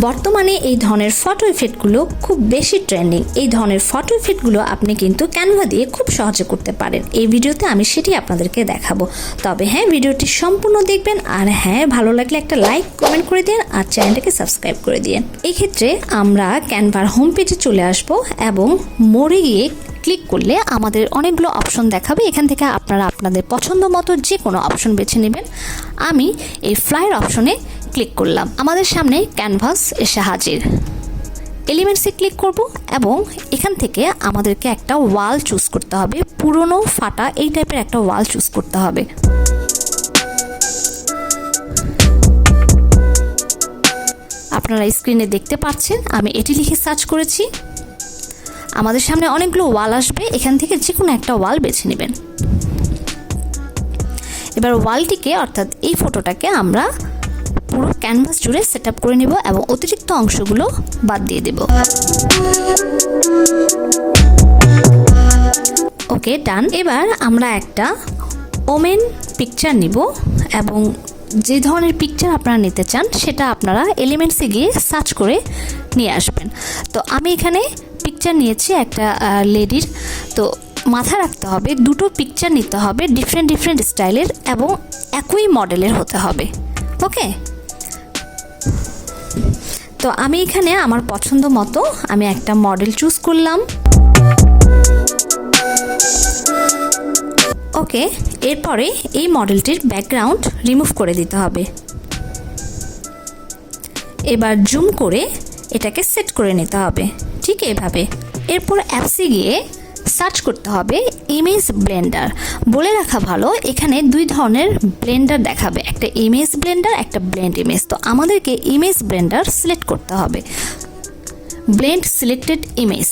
বর্তমানে এই ধরনের ফটো ইফেক্টগুলো খুব বেশি ট্রেন্ডিং। এই ধরনের ফটো ইফেক্টগুলো আপনি কিন্তু ক্যানভা দিয়ে খুব সহজে করতে পারেন। এই ভিডিওতে আমি সেটি আপনাদেরকে দেখাবো। তবে হ্যাঁ, ভিডিওটি সম্পূর্ণ দেখবেন, আর হ্যাঁ, ভালো লাগলে একটা লাইক কমেন্ট করে দিন আর চ্যানেলটাকে সাবস্ক্রাইব করে দিন। এই ক্ষেত্রে আমরা ক্যানভার হোম পেজে চলে আসব এবং মোড়ে গিয়ে ক্লিক করলে আমাদের অনেকগুলো অপশন দেখাবে। এখান থেকে আপনারা আপনাদের পছন্দ মতো যে কোনো অপশন বেছে নেবেন। আমি এই ফ্লায়ার অপশনে ক্লিক করলাম। আমাদের সামনে ক্যানভাস এসে হাজির। এলিমেন্টসে ক্লিক করব এবং এখান থেকে আমাদেরকে একটা ওয়াল চুজ করতে হবে। পুরনো ফাটা এই টাইপের একটা ওয়াল চুজ করতে হবে। আপনারা স্ক্রিনে দেখতে পাচ্ছেন আমি এটি লিখে সার্চ করেছি। আমাদের সামনে অনেকগুলো ওয়াল আসবে, এখান থেকে যে কোনো একটা ওয়াল বেছে নেবেন। এবার ওয়ালটিকে অর্থাৎ এই ফটোটাকে আমরা পুরো ক্যানভাস জুড়ে সেট আপ করে নেব এবং অতিরিক্ত অংশগুলো বাদ দিয়ে দেব। ওকে, ডান। এবার আমরা একটা ওমেন পিকচার নিব এবং যে ধরনের পিকচার আপনারা নিতে চান সেটা আপনারা এলিমেন্টসে গিয়ে সার্চ করে নিয়ে আসবেন। তো আমি এখানে পিকচার নিয়েছি একটা লেডির। তো মাথায় রাখতে হবে দুটো পিকচার নিতে হবে ডিফারেন্ট স্টাইলের এবং একই মডেলের হতে হবে। ওকে, তো আমি এখানে আমার পছন্দ মতো আমি একটা মডেল চুজ করলাম। ওকে, এরপরে এই মডেলটির ব্যাকগ্রাউন্ড রিমুভ করে দিতে হবে। এবার জুম করে এটাকে সেট করে নিতে হবে ঠিক এভাবে। এরপর অ্যাপসে গিয়ে সার্চ করতে হবে ইমেজ ব্লেন্ডার। বলে রাখা ভালো, এখানে দুই ধরনের ব্লেন্ডার দেখাবে, একটা ইমেজ ব্লেন্ডার, একটা ব্লেন্ড ইমেজ। তো আমাদেরকে ইমেজ ব্লেন্ডার সিলেক্ট করতে হবে। ব্লেন্ড সিলেক্টেড ইমেজ,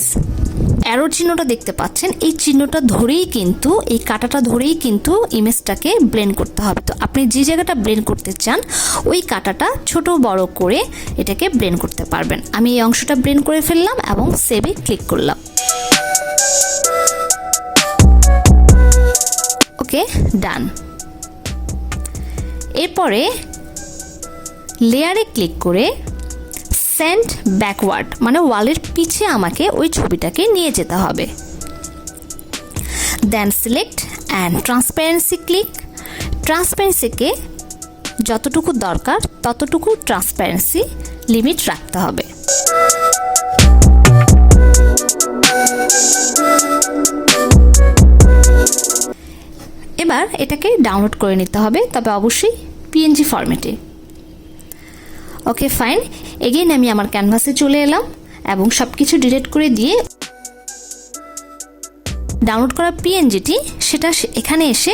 অ্যারো চিহ্নটা দেখতে পাচ্ছেন, এই চিহ্নটা ধরেই কিন্তু এই কাঁটাটা ধরেই কিন্তু ইমেজটাকে ব্লেন্ড করতে হবে। তো আপনি যে জায়গাটা ব্লেন্ড করতে চান ওই কাঁটাটা ছোট বড় করে এটাকে ব্লেন্ড করতে পারবেন। আমি এই অংশটা ব্লেন্ড করে ফেললাম এবং সেভে ক্লিক করলাম। ওকে, ডান। এরপরে লেয়ারে ক্লিক করে সেন্ড ব্যাকওয়ার্ড মানে ওয়ালের পিছে আমাকে ওই ছবিটাকে নিয়ে যেতে হবে। Then select and transparency click. ট্রান্সপারেন্সিকে যতটুকু দরকার ততটুকু ট্রান্সপারেন্সি লিমিট রাখতে হবে। এবার এটাকে ডাউনলোড করে নিতে হবে, তবে অবশ্যই পিএনজি ফরম্যাটে। ওকে, ফাইন। এগেইন আমি আমার ক্যানভাসে চলে এলাম এবং সব কিছু ডিলিট করে দিয়ে ডাউনলোড করা পিএনজিটি সেটা এখানে এসে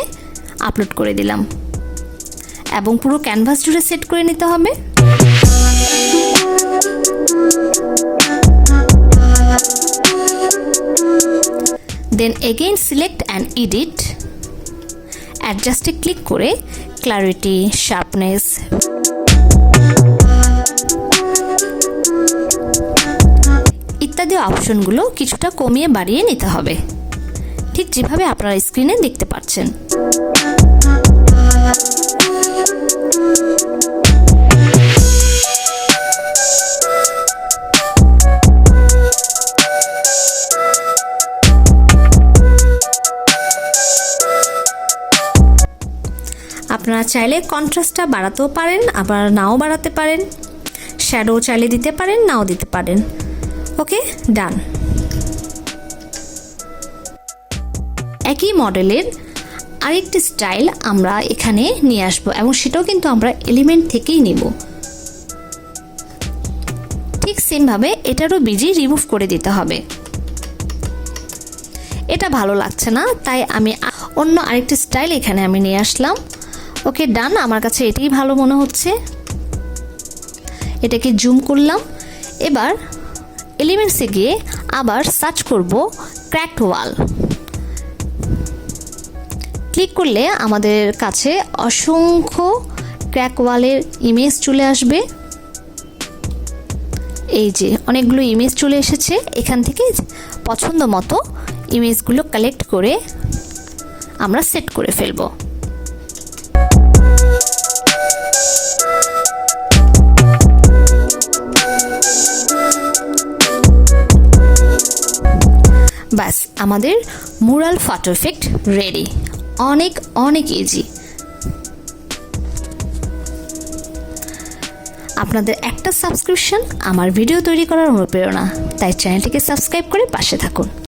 আপলোড করে দিলাম এবং পুরো ক্যানভাস জুড়ে সেট করে নিতে হবে। Then again select and edit. অ্যাডজাস্টে ক্লিক করে ক্লারিটি, শার্পনেস, ইত্যাদি অপশনগুলো কিছুটা কমিয়ে বাড়িয়ে নিতে হবে, ঠিক যেভাবে আপনারা স্ক্রিনে দেখতে পাচ্ছেন। আপনারা চাইলে কন্ট্রাস্টটা বাড়াতেও পারেন, আবার নাও বাড়াতে পারেন। শ্যাডো চাইলে দিতে পারেন, নাও দিতে পারেন। ওকে, ডান। একই মডেলের আরেকটি স্টাইল আমরা এখানে নিয়ে আসবো এবং সেটাও কিন্তু আমরা এলিমেন্ট থেকেই নিব। ঠিক সেমভাবে এটারও বিজি রিমুভ করে দিতে হবে। এটা ভালো লাগছে না, তাই আমি অন্য আরেকটি স্টাইল এখানে আমি নিয়ে আসলাম। ওকে, ডান। আমার কাছে এটাই ভালো মনে হচ্ছে। এটাকে জুম করলাম। এবার এলিমেন্টসে গিয়ে আবার সার্চ করব ক্র্যাকড ওয়াল। ক্লিক করলে আমাদের কাছে অসংখ্য ক্র্যাক ওয়ালের ইমেজ চলে আসবে। এই যে অনেকগুলো ইমেজ চলে এসেছে। এখান থেকে পছন্দ মতো ইমেজগুলো কালেক্ট করে আমরা সেট করে ফেলব। ব্যাস আমাদের মুরাল ফটো ইফেক্ট রেডি। অনেক অনেক ইজি। আপনাদের একটা সাবস্ক্রিপশন আমার ভিডিও তৈরি করার অনুপ্রেরণা, তাই চ্যানেলটিকে সাবস্ক্রাইব করে পাশে থাকুন।